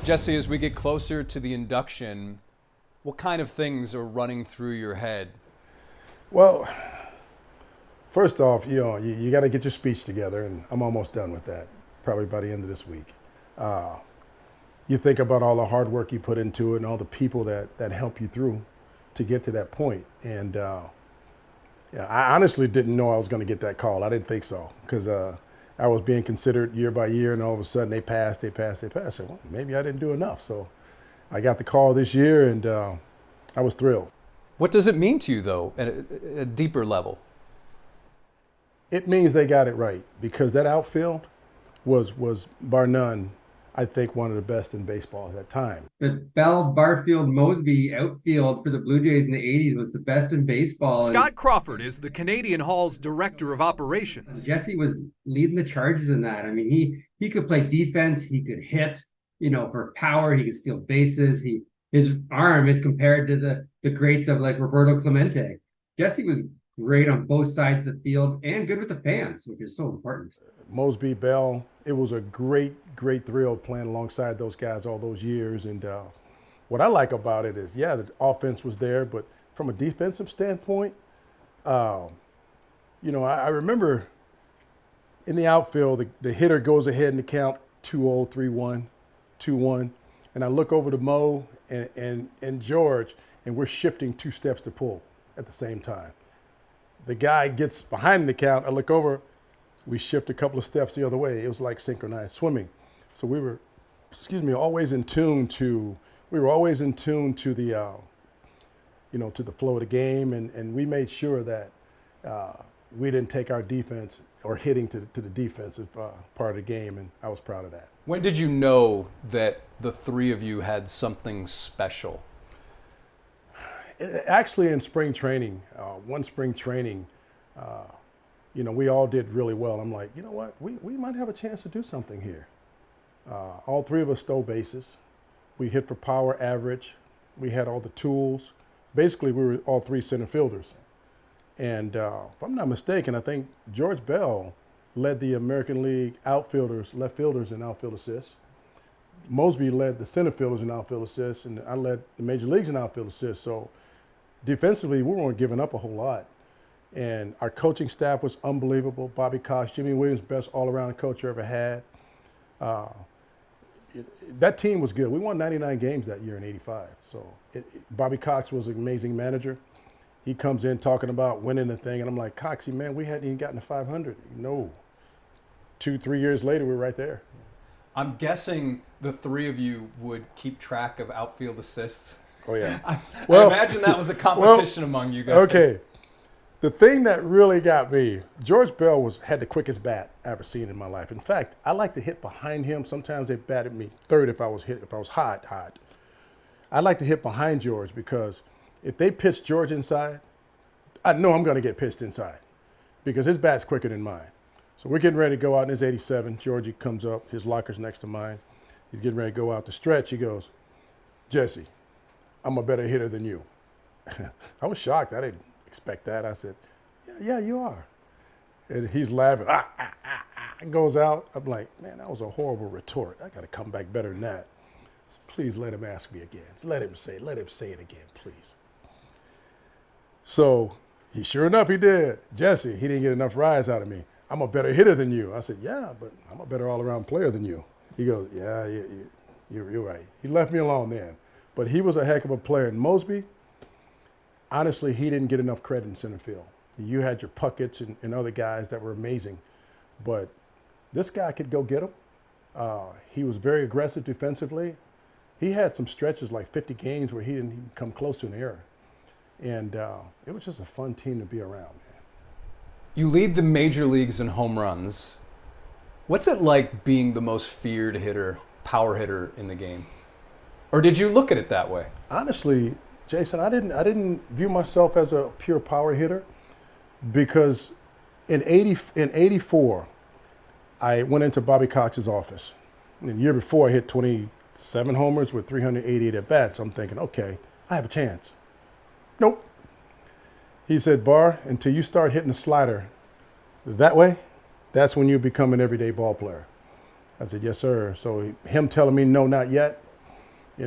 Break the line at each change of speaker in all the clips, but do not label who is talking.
Jesse, as we get closer to the induction, what kind of things are running through your head?
Well, first off, you got to get your speech together, and I'm almost done with that, probably by the end of this week. You think about all the hard work you put into it and all the people that help you through to get to that point. And yeah, I honestly didn't know I was going to get that call. I didn't think so because I was being considered year by year, and all of a sudden they passed. I said, well, maybe I didn't do enough. So I got the call this year, and I was thrilled.
What does it mean to you, though, at a deeper level?
It means they got it right because that outfield was bar none, I think, one of the best in baseball at that time.
But Bell, Barfield, Mosby outfield for the Blue Jays in the 80s was the best in baseball.
Scott Crawford is the Canadian Hall's director of operations.
Jesse was leading the charges in that. I mean, he could play defense, he could hit, for power, he could steal bases. His arm is compared to the greats of like Roberto Clemente. Jesse was great on both sides of the field and good with the fans, which is so important.
Mosby, Bell, it was a great thrill playing alongside those guys all those years. And what I like about it is, yeah, the offense was there, but from a defensive standpoint, I remember in the outfield, the hitter goes ahead in the count 2-0, 3-1, 2-1, and I look over to Mo and George, and we're shifting 2 steps to pull at the same time. The guy gets behind the count, I look over, we shift a couple of steps the other way. It was like synchronized swimming. So we were, always in tune to the, to the flow of the game, and we made sure that we didn't take our defense or hitting to the defensive part of the game, and I was proud of that.
When did you know that the three of you had something special?
Actually, in spring training, one spring training, we all did really well. I'm like, you know what, we might have a chance to do something here. All 3 of us stole bases. We hit for power average. We had all the tools. Basically, we were all 3 center fielders. And if I'm not mistaken, I think George Bell led the American League outfielders, left fielders in outfield assists. Mosby led the center fielders in outfield assists, and I led the major leagues in outfield assists. So defensively, we weren't giving up a whole lot. And our coaching staff was unbelievable. Bobby Cox, Jimmy Williams, best all-around coach I ever had. That team was good. We won 99 games that year in '85. So Bobby Cox was an amazing manager. He comes in talking about winning the thing, and I'm like, Coxie, man, we hadn't even gotten to 500. No. 2-3 years later, we were right there.
I'm guessing the 3 of you would keep track of outfield assists.
Oh, yeah.
I imagine that was a competition among you guys.
Okay. The thing that really got me, George Bell had the quickest bat I ever seen in my life. In fact, I like to hit behind him. Sometimes they batted me third if I was hot. I like to hit behind George because if they pitch George inside, I know I'm going to get pitched inside because his bat's quicker than mine. So we're getting ready to go out in his 87. Georgie comes up, his locker's next to mine. He's getting ready to go out the stretch. He goes, Jesse, I'm a better hitter than you. I was shocked. I didn't expect that. I said, yeah, you are. And he's laughing. Goes out. I'm like, man, that was a horrible retort. I got to come back better than that. So please let him ask me again. Let him say it again, please. So sure enough, he did. Jesse, he didn't get enough rise out of me. I'm a better hitter than you. I said, yeah, but I'm a better all-around player than you. He goes, yeah, you're right. He left me alone then. But he was a heck of a player. And Mosby, honestly, he didn't get enough credit in center field. You had your Puckett's and other guys that were amazing. But this guy could go get them. He was very aggressive defensively. He had some stretches like 50 games where he didn't even come close to an error. And it was just a fun team to be around, man.
You lead the major leagues in home runs. What's it like being the most feared hitter, power hitter in the game? Or did you look at it that way?
Honestly, Jason, I didn't view myself as a pure power hitter because in '84, I went into Bobby Cox's office. And the year before, I hit 27 homers with 388 at bats. So I'm thinking, okay, I have a chance. Nope. He said, Bar, until you start hitting the slider that way, that's when you become an everyday ball player. I said, yes, sir. So him telling me no, not yet,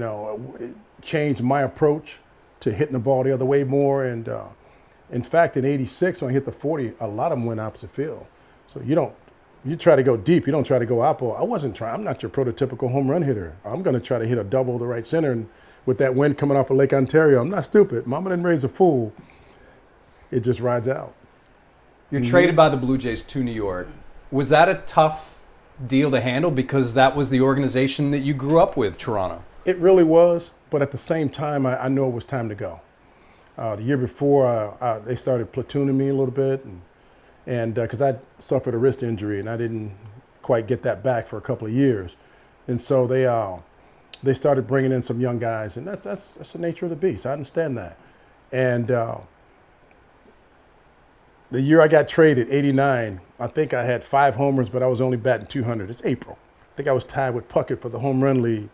it changed my approach to hitting the ball the other way more. And in fact, in '86, when I hit the 40, a lot of them went opposite field. So you try to go deep, you don't try to go oppo. I'm not your prototypical home run hitter. I'm going to try to hit a double to right center. And with that wind coming off of Lake Ontario, I'm not stupid. Mama didn't raise a fool. It just rides out.
You're traded by the Blue Jays to New York. Was that a tough deal to handle because that was the organization that you grew up with, Toronto?
It really was, but at the same time, I knew it was time to go. The year before, they started platooning me a little bit, and because I suffered a wrist injury and I didn't quite get that back for a couple of years, and so they started bringing in some young guys, and that's the nature of the beast. I understand that, and the year I got traded, '89, I think I had 5 homers, but I was only batting 200. It's April. I think I was tied with Puckett for the home run lead.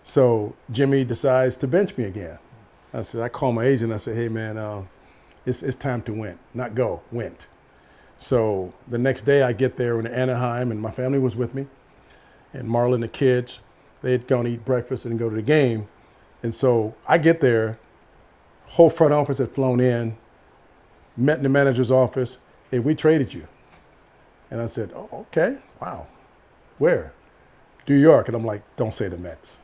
So Jimmy decides to bench me again. I call my agent. I say, hey, man, it's time to win, not go, went. So the next day I get there in Anaheim, and my family was with me, and Marlon, the kids, they had gone to eat breakfast and go to the game. And so I get there, whole front office had flown in, met in the manager's office. Hey, we traded you. And I said, oh, okay, wow. Where? New York. And I'm like, don't say the Mets.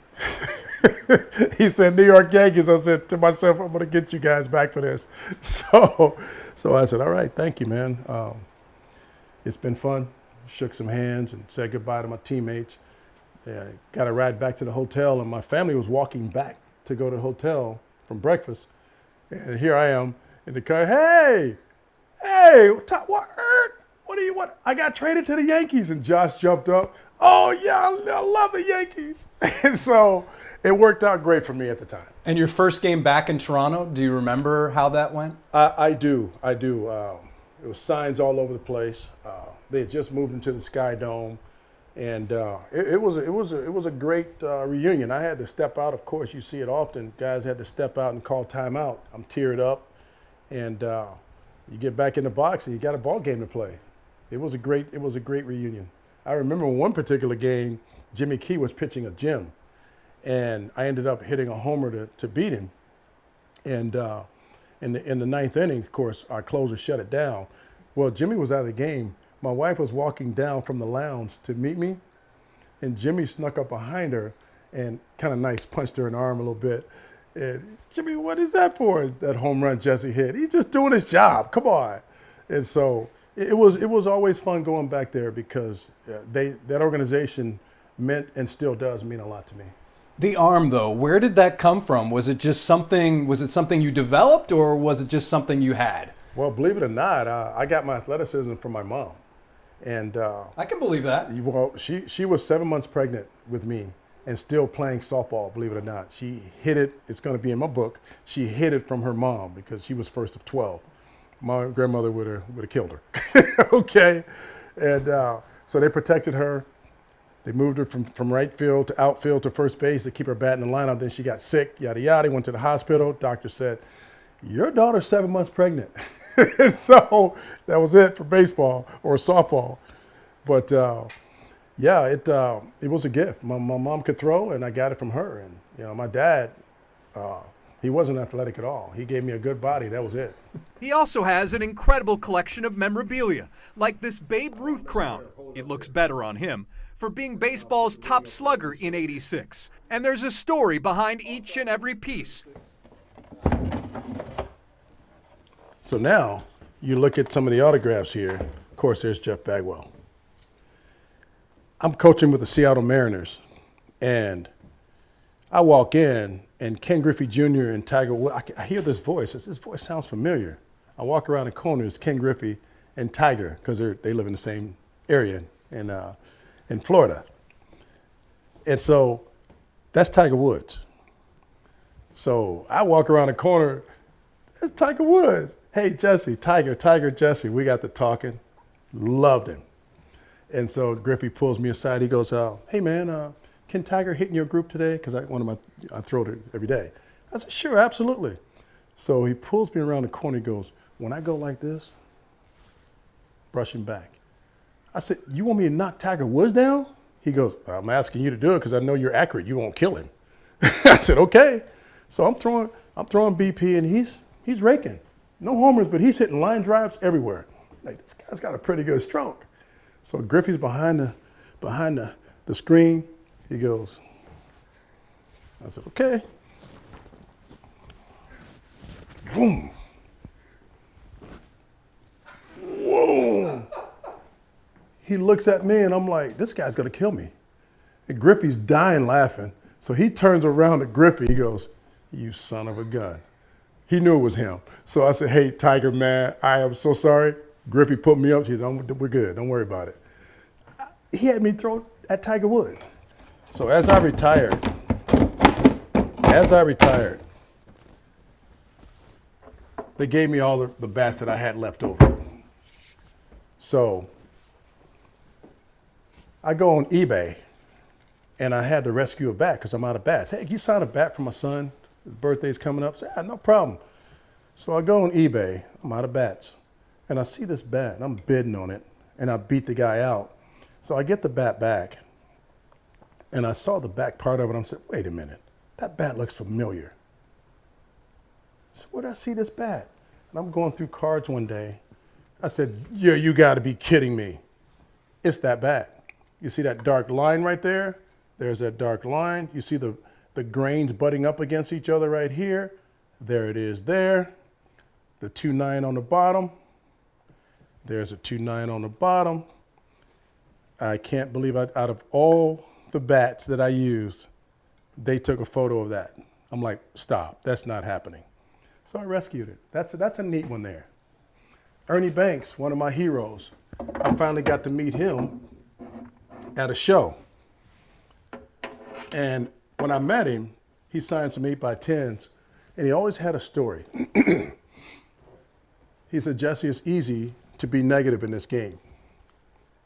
He said, New York Yankees. I said to myself, I'm going to get you guys back for this. So I said, all right, thank you, man. It's been fun. Shook some hands and said goodbye to my teammates. Got a ride back to the hotel, and my family was walking back to go to the hotel from breakfast. And here I am in the car. Hey, what do you want? I got traded to the Yankees. And Josh jumped up. Oh, yeah, I love the Yankees. And so it worked out great for me at the time.
And your first game back in Toronto, do you remember how that went?
I do. It was signs all over the place. They had just moved into the Sky Dome. And it was a great reunion. I had to step out. Of course, you see it often. Guys had to step out and call timeout. I'm teared up. And you get back in the box and you got a ball game to play. It was a great reunion. I remember one particular game, Jimmy Key was pitching a gem, and I ended up hitting a homer to beat him. And in the ninth inning, of course, our closer shut it down. Well, Jimmy was out of the game. My wife was walking down from the lounge to meet me, and Jimmy snuck up behind her and kind of nice punched her in the arm a little bit. And Jimmy, what is that for? That home run Jesse hit. He's just doing his job. Come on. And so it was always fun going back there because that organization meant and still does mean a lot to me.
The arm, though, where did that come from? Was it something you developed, or was it just something you had?
Well, believe it or not, I got my athleticism from my mom. And
I can believe that.
Well, she was 7 months pregnant with me and still playing softball, believe it or not. She hid it. It's going to be in my book. She hid it from her mom because she was first of 12. My grandmother would have killed her. Okay. And so they protected her. They moved her from right field to outfield to first base to keep her bat in the lineup. Then she got sick, yada, yada. Went to the hospital. Doctor said, your daughter's 7 months pregnant. And so that was it for baseball or softball. But yeah, it was a gift. My mom could throw, and I got it from her. And my dad, he wasn't athletic at all. He gave me a good body. That was it.
He also has an incredible collection of memorabilia, like this Babe Ruth crown. It looks better on him, for being baseball's top slugger in '86. And there's a story behind each and every piece.
So now you look at some of the autographs here. Of course, there's Jeff Bagwell. I'm coaching with the Seattle Mariners, and I walk in, and Ken Griffey Jr. and Tiger Woods, I hear this voice. This voice sounds familiar. I walk around the corner, it's Ken Griffey and Tiger, because they live in the same area in Florida. And so that's Tiger Woods. So I walk around the corner, there's Tiger Woods. Hey, Jesse, Tiger, Jesse. We got to talking. Loved him. And so Griffey pulls me aside. He goes, hey, man, can Tiger hit in your group today? Because I throw it every day. I said, sure, absolutely. So he pulls me around the corner. He goes, when I go like this, brush him back. I said, you want me to knock Tiger Woods down? He goes, I'm asking you to do it because I know you're accurate. You won't kill him. I said, okay. So I'm throwing BP, and he's raking. No homers, but he's hitting line drives everywhere. Like, this guy's got a pretty good stroke. So Griffey's behind the screen. He goes, I said, okay. Boom. Whoa. He looks at me, and I'm like, this guy's going to kill me. And Griffey's dying laughing. So he turns around to Griffey. He goes, you son of a gun. He knew it was him. So I said, hey, Tiger, man, I am so sorry. Griffey put me up. She said, we're good. Don't worry about it. He had me throw at Tiger Woods. So as I retired, they gave me all the bats that I had left over. So I go on eBay, and I had to rescue a bat because I'm out of bats. Hey, can you sign a bat for my son? His birthday's coming up. I said, no problem. So I go on eBay. I'm out of bats. And I see this bat, and I'm bidding on it, and I beat the guy out. So I get the bat back, and I saw the back part of it. I said, wait a minute. That bat looks familiar. I said, where did I see this bat? And I'm going through cards one day. I said, yeah, you got to be kidding me. It's that bat. You see that dark line right there? There's that dark line. You see the grains butting up against each other right here. There it is there. The 2.9 on the bottom. There's a 2.9 on the bottom. I can't believe out of all the bats that I used, they took a photo of that. I'm like, stop, that's not happening. So I rescued it. That's a neat one there. Ernie Banks, one of my heroes. I finally got to meet him at a show. And when I met him, he signed some 8x10s, and he always had a story. He said, Jesse, it's easy to be negative in this game.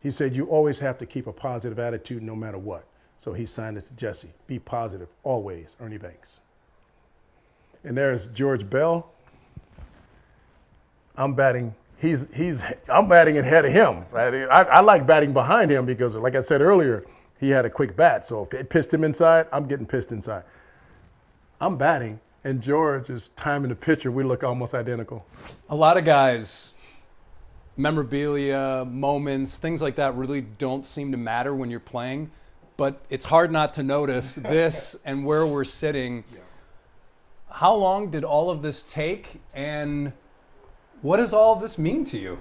He said, you always have to keep a positive attitude no matter what. So he signed it to Jesse. Be positive, always, Ernie Banks. And there's George Bell. I'm batting ahead of him. I like batting behind him because, like I said earlier, he had a quick bat. So if it pissed him inside, I'm getting pissed inside. I'm batting, and George is timing the pitcher. We look almost identical.
A lot of guys, memorabilia, moments, things like that really don't seem to matter when you're playing, but it's hard not to notice this and where we're sitting. Yeah. How long did all of this take, and what does all of this mean to you?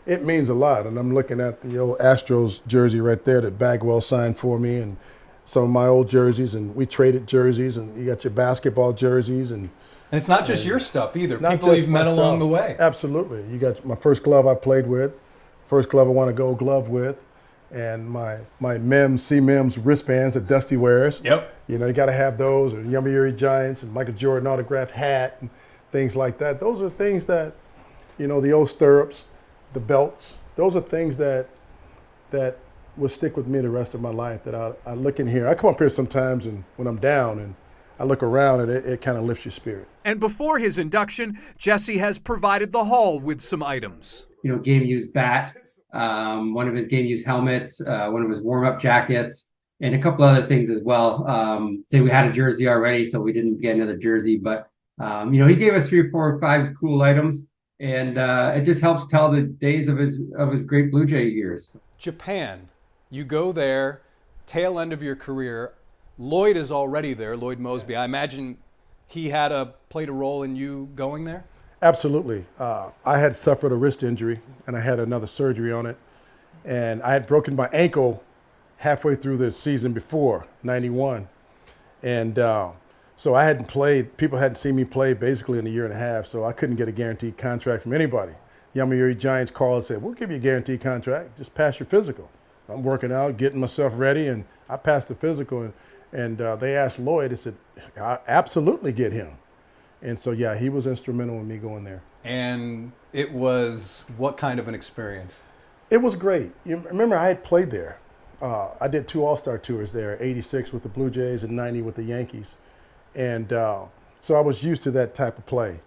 It means a lot, and I'm looking at the old Astros jersey right there that Bagwell signed for me, and some of my old jerseys, and we traded jerseys, and you got your basketball jerseys, and
it's not just your stuff either. People you've met along the way.
Absolutely. You got my first glove I played with, first glove I won a Gold Glove with, and my C-Mims wristbands that Dusty wears.
Yep.
You know, you got to have those, or Yomiuri Giants and Michael Jordan autographed hat and things like that. Those are things that, you know, the old stirrups, the belts. Those are things that will stick with me the rest of my life. That I look in here. I come up here sometimes, and when I'm down, and I look around, and it kind of lifts your spirit.
And before his induction, Jesse has provided the hall with some items.
You know, game-used bat, one of his game-used helmets, one of his warm-up jackets, and a couple other things as well. Say we had a jersey already, so we didn't get another jersey, but you know, he gave us 3, 4, 5 cool items, and it just helps tell the days of his great Blue Jay years.
Japan, you go there, tail end of your career. Lloyd is already there, Lloyd Mosby. I imagine he played a role in you going there?
Absolutely. I had suffered a wrist injury, and I had another surgery on it. And I had broken my ankle halfway through the season before, 91. And so I hadn't played, people hadn't seen me play basically in a year and a half, so I couldn't get a guaranteed contract from anybody. Yomiuri Giants called and said, we'll give you a guaranteed contract, just pass your physical. I'm working out, getting myself ready, and I passed the physical. And they asked Lloyd, they said, I absolutely get him. And so, yeah, he was instrumental in me going there.
And it was what kind of an experience?
It was great. You remember, I had played there. I did 2 All-Star tours there, 86 with the Blue Jays and 90 with the Yankees. And so I was used to that type of play.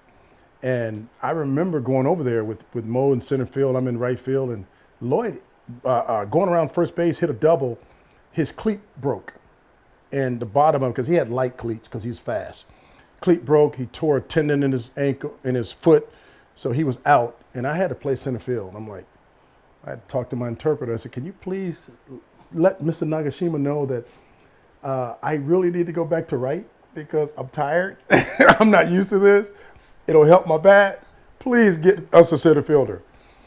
And I remember going over there with Mo in center field, I'm in right field, and Lloyd going around first base, hit a double, his cleat broke. and the bottom of, because he had light cleats because he's fast. Cleat broke. He tore a tendon in his ankle, in his foot, so he was out. And I had to play center field. I'm like, I had to talk to my interpreter. I said, "Can you please let Mr. Nagashima know that I really need to go back to right because I'm tired. I'm not used to this. It'll help my bat. Please get us a center fielder."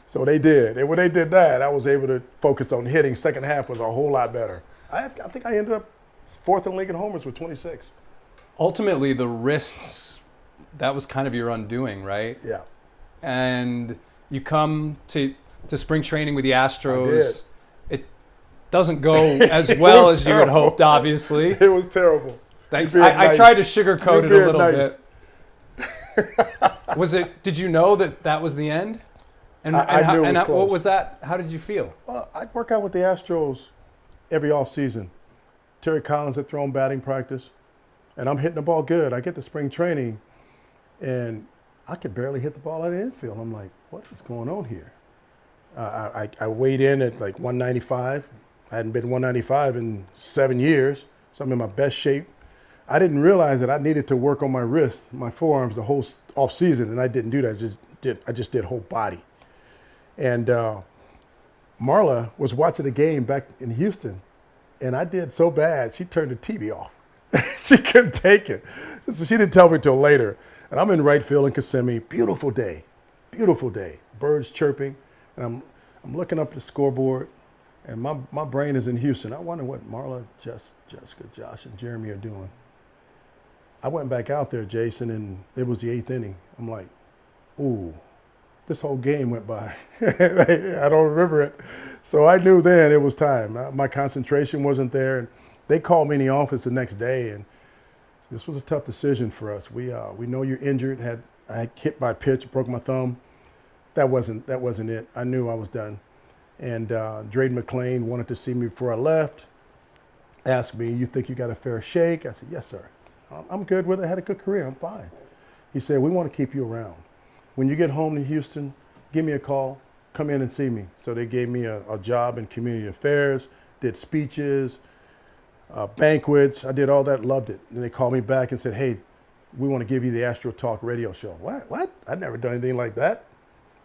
So they did. And when they did that, I was able to focus on hitting. Second half was a whole lot better. I think I ended up 4th in league in homers with 26.
Ultimately, the wrists, that was kind of your undoing, right?
Yeah.
And you come to spring training with the Astros.
I did.
It doesn't go as well as you had
terrible.
hoped, obviously.
It was terrible.
Thanks.
You're being
I
nice.
tried to sugarcoat it
You're
a little
being
bit. Did you know that was the end? And,
I knew it was
what
close.
was that? How did you feel?
Well, I'd work out with the Astros every offseason. Terry Collins had thrown batting practice, and I'm hitting the ball good. I get to spring training, and I could barely hit the ball out of the infield. I'm like, what is going on here? I weighed in at like 195. I hadn't been 195 in 7 years, so I'm in my best shape. I didn't realize that I needed to work on my wrist, my forearms, the whole off season, and I didn't do that. I just did whole body. And Marla was watching the game back in Houston, and I did so bad, she turned the TV off. She couldn't take it. So she didn't tell me till later. And I'm in right field in Kissimmee. Beautiful day. Beautiful day. Birds chirping. And I'm looking up the scoreboard, and my brain is in Houston. I wonder what Marla, Jessica, Josh, and Jeremy are doing. I went back out there, Jason, and it was the 8th inning. I'm like, ooh. This whole game went by. I don't remember it. So I knew then it was time. My concentration wasn't there. And they called me in the office the next day, and this was a tough decision for us. We know you're injured. I hit by pitch, broke my thumb. That wasn't it. I knew I was done. And Drayden McClain wanted to see me before I left. Asked me, "You think you got a fair shake?" I said, "Yes, sir. I'm good with it. I had a good career. I'm fine." He said, "We want to keep you around. When you get home to Houston, give me a call, come in and see me." So they gave me a job in community affairs, did speeches, banquets. I did all that, loved it. And they called me back and said, "Hey, we want to give you the Astro Talk radio show." What? I'd never done anything like that.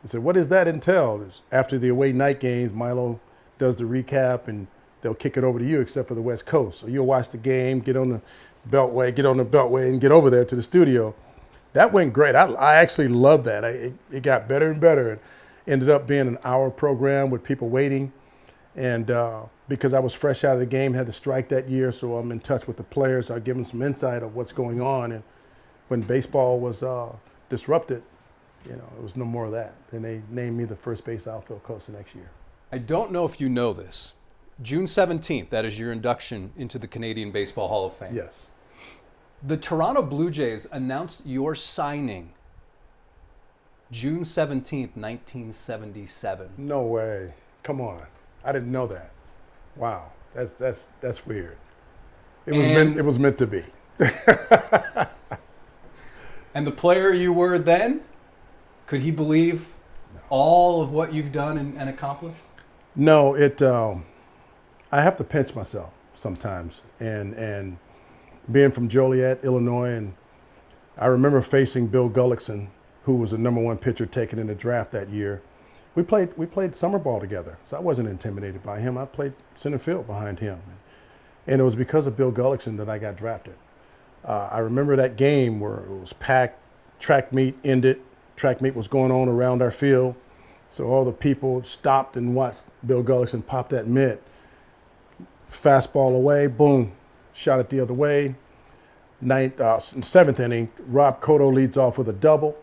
I said, "What does that entail?" It's after the away night games, Milo does the recap, and they'll kick it over to you except for the West Coast. So you'll watch the game, get on the beltway, and get over there to the studio. That went great. I actually loved that. It got better and better. It ended up being an hour program with people waiting. And because I was fresh out of the game, had to strike that year, so I'm in touch with the players. I give them some insight of what's going on. And when baseball was disrupted, it was no more of that. Then they named me the first base outfield coach the next year.
I don't know if you know this. June 17th, that is your induction into the Canadian Baseball Hall of Fame.
Yes.
The Toronto Blue Jays announced your signing June 17th, 1977.
No way. Come on. I didn't know that. Wow. That's weird. It was meant to be.
And the player you were then, could he believe all of what you've done and accomplished?
No, I have to pinch myself sometimes. And being from Joliet, Illinois, and I remember facing Bill Gullickson, who was the #1 pitcher taken in the draft that year. We played summer ball together, so I wasn't intimidated by him. I played center field behind him. And it was because of Bill Gullickson that I got drafted. I remember that game where it was packed, track meet ended, track meet was going on around our field, so all the people stopped and watched Bill Gullickson pop that mitt. Fastball away, boom, shot it the other way. 7th inning, Rob Cotto leads off with a double.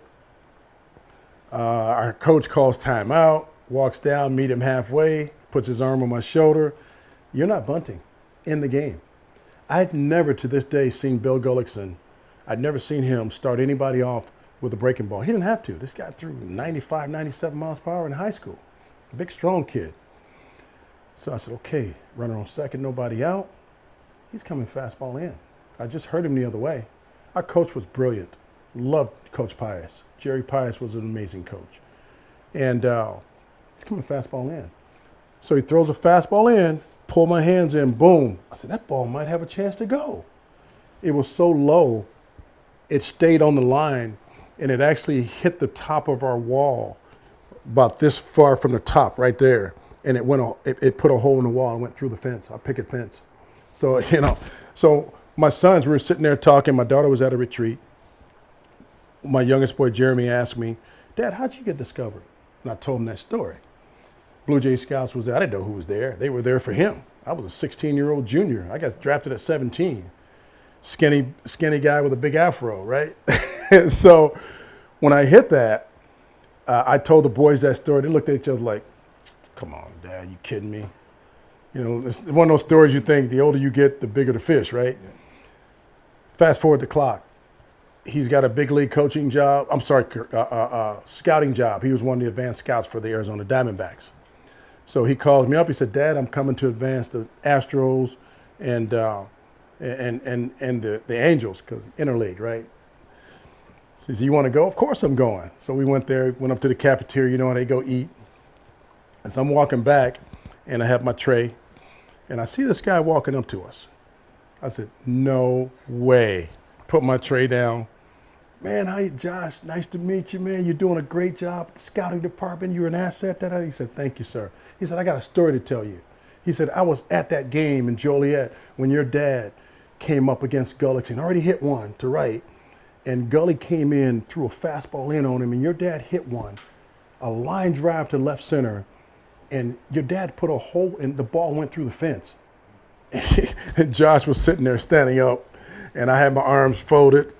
Our coach calls timeout, walks down, meet him halfway, puts his arm on my shoulder. "You're not bunting in the game." I'd never to this day seen Bill Gullickson. I'd never seen him start anybody off with a breaking ball. He didn't have to. This guy threw 95, 97 miles per hour in high school. Big, strong kid. So I said, okay, runner on second, nobody out. He's coming fastball in. I just heard him the other way. Our coach was brilliant. Loved Coach Pius. Jerry Pius was an amazing coach. And he's coming fastball in. So he throws a fastball in, pulled my hands in, boom. I said, that ball might have a chance to go. It was so low, it stayed on the line, and it actually hit the top of our wall about this far from the top right there. And it put a hole in the wall and went through the fence, our picket fence. So, so my sons were sitting there talking. My daughter was at a retreat. My youngest boy, Jeremy, asked me, Dad, how'd you get discovered? And I told him that story. Blue Jay Scouts was there. I didn't know who was there. They were there for him. I was a 16-year-old junior. I got drafted at 17. Skinny guy with a big afro, right? So when I hit that, I told the boys that story. They looked at each other like, come on, Dad, you kidding me? It's one of those stories you think the older you get, the bigger the fish, right? Yeah. Fast forward the clock. He's got a big league coaching job. I'm sorry, scouting job. He was one of the advanced scouts for the Arizona Diamondbacks. So he called me up. He said, Dad, I'm coming to advance the Astros and the Angels, because interleague, right? He said, you want to go? Of course I'm going. So we went there, went up to the cafeteria, and they go eat. And so I'm walking back, and I have my tray, and I see this guy walking up to us. I said, no way. Put my tray down. Man, hi, Josh. Nice to meet you, man. You're doing a great job at the scouting department. You're an asset. He said, thank you, sir. He said, I got a story to tell you. He said, I was at that game in Joliet when your dad came up against Gullickson, already hit one to right, and Gully came in, threw a fastball in on him, and your dad hit one, a line drive to left center, and your dad put a hole, and the ball went through the fence. And Josh was sitting there standing up, and I had my arms folded,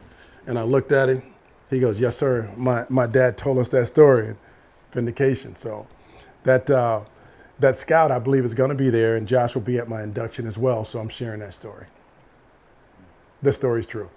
and I looked at him. He goes, yes, sir. My dad told us that story. Vindication. So that scout, I believe, is going to be there, and Josh will be at my induction as well, so I'm sharing that story. This story's true.